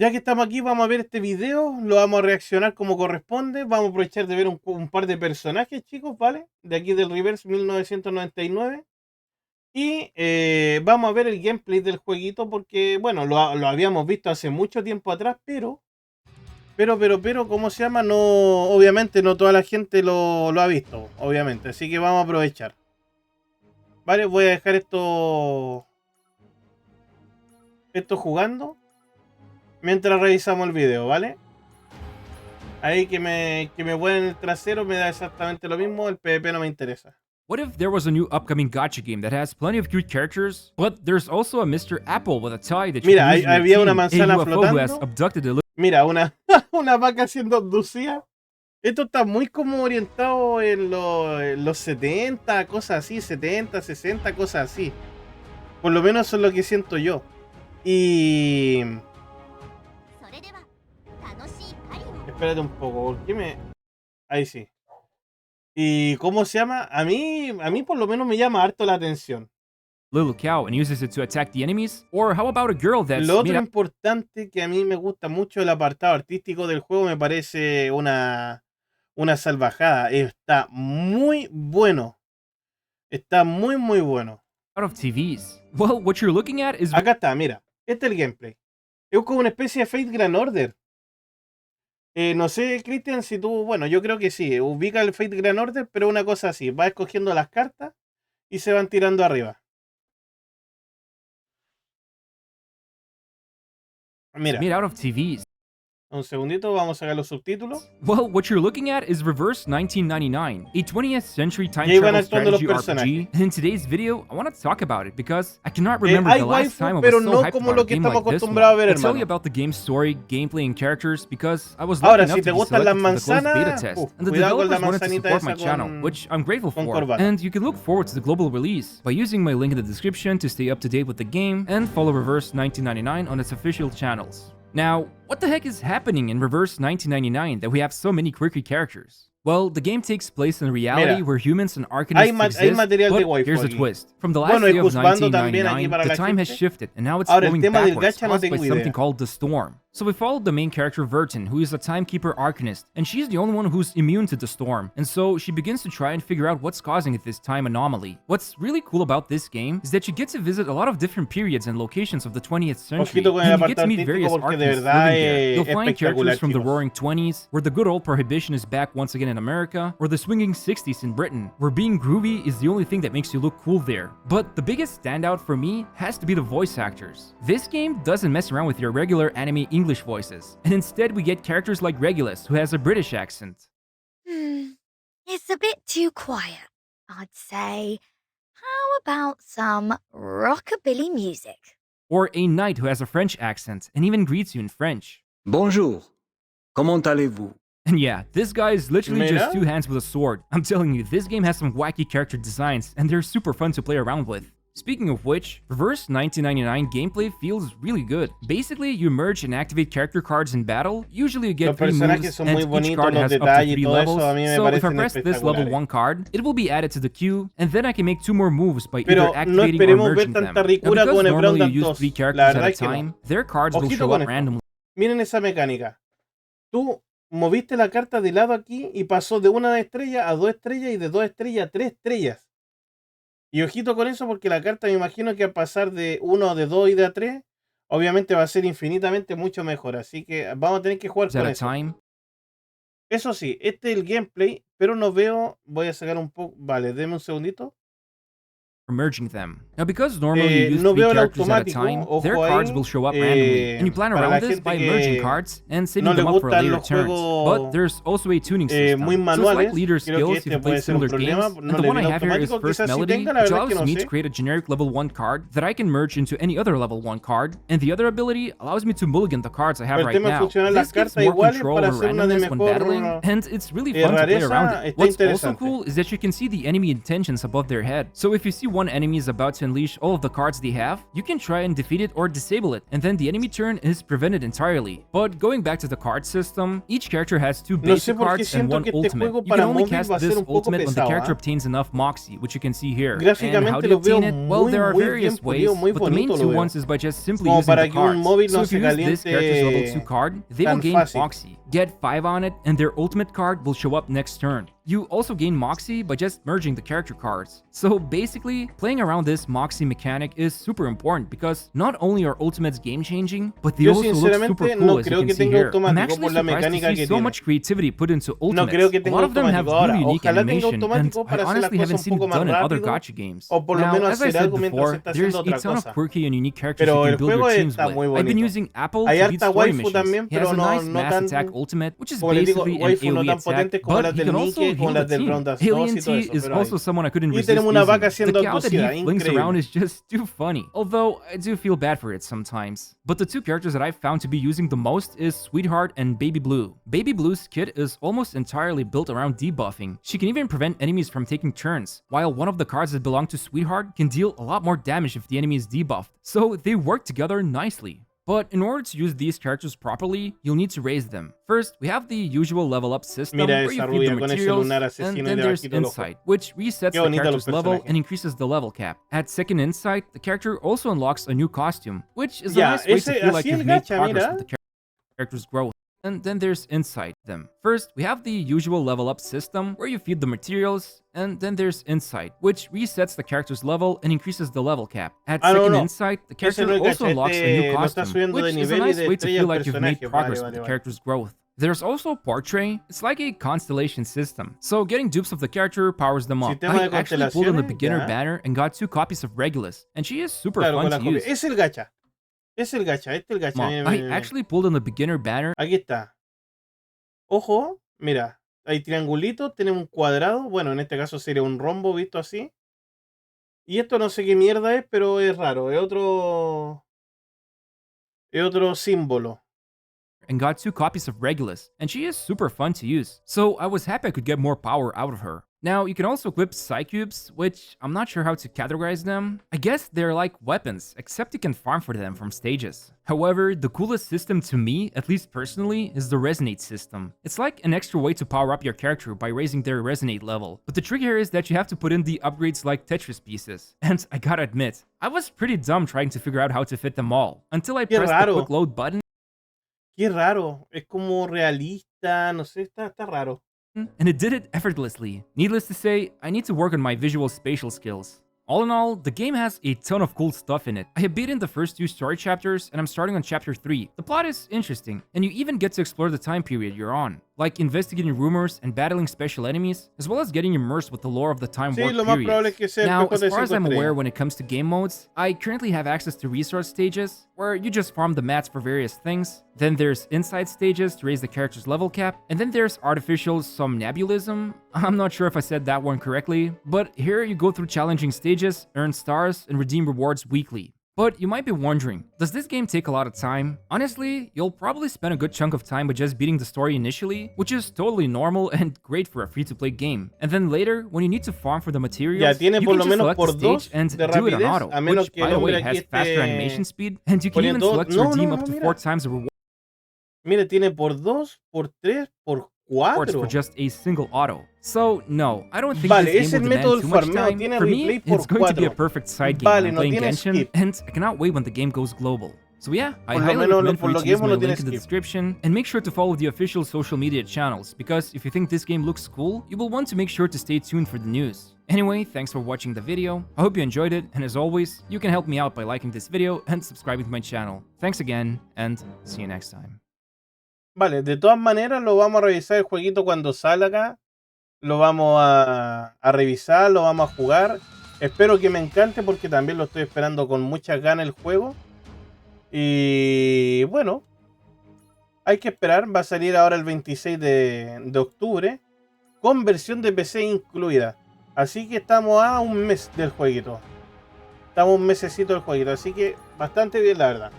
Ya que estamos aquí, vamos a ver este video, lo vamos a reaccionar como corresponde, vamos a aprovechar de ver un par de personajes, chicos, ¿vale? De aquí del Reverse 1999. Y vamos a ver el gameplay del jueguito porque, bueno, lo habíamos visto hace mucho tiempo atrás, pero, ¿cómo se llama? No, obviamente no toda la gente lo ha visto, obviamente, así que vamos a aprovechar. Vale, voy a dejar esto jugando mientras revisamos el video, ¿vale? Ahí que me vuelen el trasero me da exactamente lo mismo, el PvP no me interesa. What if there was a new upcoming gacha game that has plenty of cute characters, but there's also a Mr. Apple with a tie that you Mira, can use in your había una team, manzana a UFO who has flotando. abducted a Mira, una vaca siendo abducida. Esto está muy como orientado en los 70, cosas así, 70, 60, cosas así. Por lo menos eso es lo que siento yo. Y... espérate un poco, ¿por qué me...? Ahí sí. ¿Y cómo se llama? A mí por lo menos me llama harto la atención. little cow and uses it to attack the enemies? Or how about a girl that's Lo otro made out importante que a mí me gusta mucho el apartado artístico del juego, me parece una salvajada. Está muy bueno. Está muy bueno. of TVs? Well, what you're looking at is Acá está, mira. Este es el gameplay. Es como una especie de Fate Grand Order. No sé, Cristian, si tú... Bueno, yo creo que sí. Ubica el Fate Grand Order, pero una cosa así. Va escogiendo las cartas y se van tirando arriba. Mira, made out of TVs. un segundito, vamos a sacar los subtítulos. Well, what you're looking at is Reverse 1999, a 20th century time Y ahí van travel actuando los strategy personajes. RPG. And in today's video, I want to talk about it because I cannot remember Hay the last waifu, time I was pero so no hyped como about lo a que game estamos like this one. acostumbrados a ver, I'll tell you hermano. about the game's story, gameplay, and characters because I was Ahora, lucky enough si te to be gustan las selected to the closed beta manzanas, test, and the cuidado con la developers wanted to manzanita support my esa channel, con which I'm grateful for. corbata. And you can look forward to the global release by using my link in the description to stay up to date with the game and follow Reverse 1999 on its official channels. Now, what the heck is happening in Reverse 1999 that we have so many quirky characters? Well, the game takes place in a reality Mira, where humans and hay arcanists exist, material de but waifu here's the aquí. twist. From the last Bueno, y day of juzgando también aquí 1999, para the la time has gente. shifted, and now it's Ahora, el flowing tema del backwards, gacha no caused by tengo something idea. called the Storm. So we followed the main character Vertin, who is a timekeeper arcanist, and she's the only one who's immune to the Storm, and so she begins to try and figure out what's causing this time anomaly. What's really cool about this game is that you get to visit a lot of different periods and locations of the 20th century, Ojito con el and you get to apartado meet artístico various porque de arcanists verdad living there. You'll es find characters espectacular, from the chicos. Roaring 20s, where the good old Prohibition is back once again in America, or the swinging 60s in Britain, where being groovy is the only thing that makes you look cool there. But the biggest standout for me has to be the voice actors. This game doesn't mess around with your regular anime English voices, and instead we get characters like Regulus, who has a British accent. It's a bit too quiet, I'd say. How about some rockabilly music? Or a knight who has a French accent, and even greets you in French. Bonjour, comment allez-vous? And yeah, this guy is literally Mira. just two hands with a sword. I'm telling you, this game has some wacky character designs, and they're super fun to play around with. Speaking of which, Reverse 1999 gameplay feels really good. Basically, you merge and activate character cards in battle. Usually you get Los 3 personajes moves, son and muy each bonitos, card los has up to detalles y 3 todo eso levels. a mí me So if I parecen press this level espectaculares. 1 card, it will be added to the queue, and then I can make 2 more moves by Pero either no activating or esperemos ver merging them. tanta Now, ricura because con el normally Brown you use Dantos. 3 La characters at verdad a es que no. time, their cards will Ojito show con up esto. randomly. Miren esa mecánica. Tú moviste la carta de lado aquí y pasó de 1 estrella a 2 estrellas y de 2 estrellas a 3 estrellas. Y ojito con eso porque la carta me imagino que al pasar de 1, de 2 y de a 3, obviamente va a ser infinitamente mucho mejor. Así que vamos a tener que jugar At con a eso. time. Eso sí, este es el gameplay, pero no veo... Voy a sacar un poco... Vale, denme un segundito. Or merging them. Now, because normally you use No 3 veo el characters at a automático, time, ojo their cards ahí, will show up randomly, and you plan para la around this gente by que merging cards and saving no le them up for gustan later los turns. juegos, But there's also a tuning system, muy so it's manuales. like leader Creo que skills if este you play puede ser un similar problema. games, No and the le one vi I el have here is automático. First Quizás sí Melody, tenga, la which verdad es que allows no me sé. to create a generic level 1 card that I can merge into any other level 1 card, and the other ability allows me to mulligan the cards I have El right tema de now. funcionar las This gives cartas more iguales control para over hacer una de randomness when battling, mejor and it's really fun to play rareza. around it. Está What's also interesante. cool is that you can see the enemy intentions above their head, so if you see one one enemy is about to unleash all of the cards they have, you can try and defeat it or disable it, and then the enemy turn is prevented entirely. But going back to the card system, each character has 2 basic cards and 1 ultimate. You can only cast this ultimate when the character obtains enough Moxie, which you can see here. And how do you obtain it? Well, there are various ways, but the main 2 ones is by just simply using the cards. So if you use this character's level 2 card, they will gain Moxie. Get 5 on it, and their ultimate card will show up next turn. You also gain Moxie by just merging the character cards. So basically, playing around this Moxie mechanic is super important because not only are ultimates game-changing, but they also look super cool as you can see here. I'm actually surprised to see so much creativity put into ultimates. A lot of them have really unique animation, and I honestly haven't seen it done in other gacha games. Now, as I said before, there's a ton of quirky and unique characters you can build your teams with. I've been using Apple to beat story missions. He has a nice mass attack ultimate, which is basically an AoE attack, but he can also heal the team. Alien T is also someone I couldn't resist using. The cow that he flings around is just too funny, although I do feel bad for it sometimes. But the 2 characters that I've found to be using the most is Sweetheart and Baby Blue. Baby Blue's kit is almost entirely built around debuffing. She can even prevent enemies from taking turns, while one of the cards that belong to Sweetheart can deal a lot more damage if the enemy is debuffed, so they work together nicely. But in order to use these characters properly, you'll need to raise them. First, we have the usual level up system where you feed the materials, and then there's Insight, which resets the character's level and increases the level cap. At second Insight, the character also unlocks a new costume, which is a nice way to feel like you've made progress with the character's growth. And then there's Insight them. First, we have the usual level up system where you feed the materials, and then there's Insight, which resets the character's level and increases the level cap. At second Insight, the character also unlocks a new costume, which is a nice way to feel like you've made progress with the character's growth. There's also Portrait. It's like a constellation system, so getting dupes of the character powers them up. I actually pulled in the beginner banner and got 2 copies of Regulus, and she is super fun to use. Es el gacha. Es el gacha, este es el gacha. Mira, I actually pulled in the beginner banner. Aquí está. Ojo, mira. Hay triangulitos, tenemos un cuadrado. Bueno, en este caso sería un rombo visto así. Y esto no sé qué mierda es, pero es raro. Es otro símbolo. And got 2 copies of Regulus, and she is super fun to use. So I was happy I could get more power out of her. Now, you can also equip Psycubes, which I'm not sure how to categorize them. I guess they're like weapons, except you can farm for them from stages. However, the coolest system to me, at least personally, is the Resonate system. It's like an extra way to power up your character by raising their Resonate level. But the trick here is that you have to put in the upgrades like Tetris pieces. And I gotta admit, I was pretty dumb trying to figure out how to fit them all, until I pressed the quick load button. Qué raro, es como realista, no sé, está raro. And it did it effortlessly. Needless to say, I need to work on my visual spatial skills. All in all, the game has a ton of cool stuff in it. I have beaten the first 2 story chapters, and I'm starting on chapter 3. The plot is interesting, and you even get to explore the time period you're on, like investigating rumors and battling special enemies, as well as getting immersed with the lore of the time warp periods. Now, as far as I'm aware when it comes to game modes, I currently have access to resource stages, where you just farm the mats for various things. Then there's Insight stages to raise the character's level cap, and then there's artificial somnambulism. I'm not sure if I said that one correctly, but here you go through challenging stages, earn stars, and redeem rewards weekly. But you might be wondering, does this game take a lot of time? Honestly, you'll probably spend a good chunk of time by just beating the story initially, which is totally normal and great for a free-to-play game. And then later, when you need to farm for the materials, you can just select the stage and do it on auto, which by the way has faster animation speed, and you can even select to redeem up to 4 times the reward. Mira, tiene por 2, por 3, por 4. For just a single auto. So, no, I don't think vale, this game will demand too much time. For me, it's going to be a perfect side game when I'm playing Genshin, and I cannot wait when the game goes global. So yeah, I highly recommend for you to use my link in the description, and make sure to follow the official social media channels, because if you think this game looks cool, you will want to make sure to stay tuned for the news. Anyway, thanks for watching the video, I hope you enjoyed it, and as always, you can help me out by liking this video and subscribing to my channel. Thanks again, and see you next time. Vale, de todas maneras lo vamos a revisar el jueguito cuando salga. Lo vamos a revisar, lo vamos a jugar. Espero que me encante porque también lo estoy esperando con muchas ganas el juego. Y bueno, hay que esperar. Va a salir ahora el 26 de octubre con versión de PC incluida. Así que estamos a un mes del jueguito. Estamos un mesecito del jueguito, así que bastante bien la verdad.